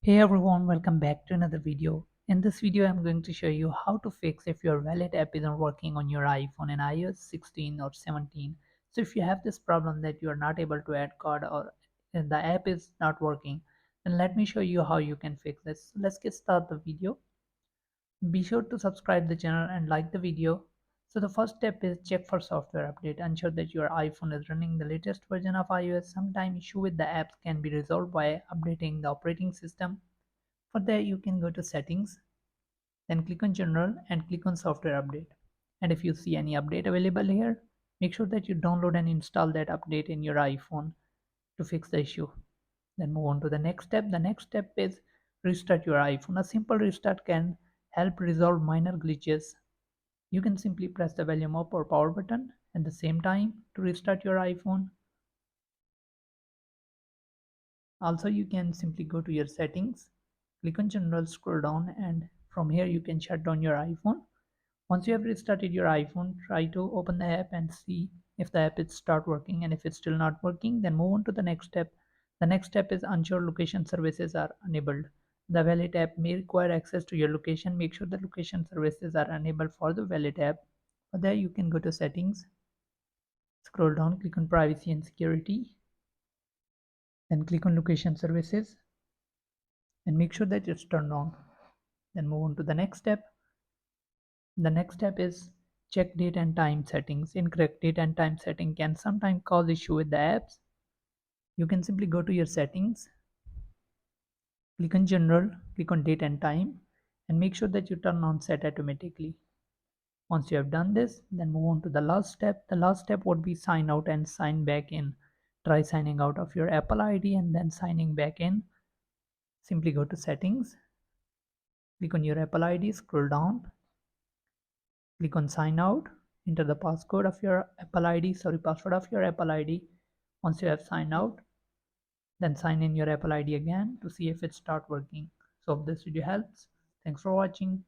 Hey everyone, welcome back to another video. In this video, I'm going to show you how to fix if your wallet app isn't working on your iPhone in iOS 16 or 17. So if you have this problem that you are not able to add card or the app is not working, then let me show you how you can fix this. So let's get started the video. Be sure to subscribe the channel and like the video. So the first step is check for software update. Ensure that your iPhone is running the latest version of iOS. Sometimes issue with the apps can be resolved by updating the operating system. For that, you can go to settings, then click on general and click on software update. And if you see any update available here, make sure that you download and install that update in your iPhone to fix the issue. Then move on to the next step. The next step is restart your iPhone. A simple restart can help resolve minor glitches. You can simply press the volume up or power button at the same time to restart your iPhone. Also, you can simply go to your settings, click on general, scroll down, and from here you can shut down your iPhone. Once you have restarted your iPhone, try to open the app and see if the app is start working, and if it's still not working, then move on to the next step. The next step is ensure location services are enabled. The wallet app may require access to your location. Make sure the location services are enabled for the wallet app. For that, you can go to settings, scroll down, click on privacy and security, then click on location services and make sure that it's turned on. Then move on to the next step. The next step is check date and time settings. Incorrect date and time setting can sometimes cause issue with the apps. You can simply go to your settings, click on general, click on date and time, and make sure that you turn on set automatically. Once you have done this, then move on to the last step. The last step would be sign out and sign back in. Try signing out of your Apple ID and then signing back in. Simply go to settings, click on your Apple ID, scroll down, click on sign out, enter the password of your password of your Apple ID. Once you have signed out, then sign in your Apple ID again to see if it start working. So if this video helps, thanks for watching.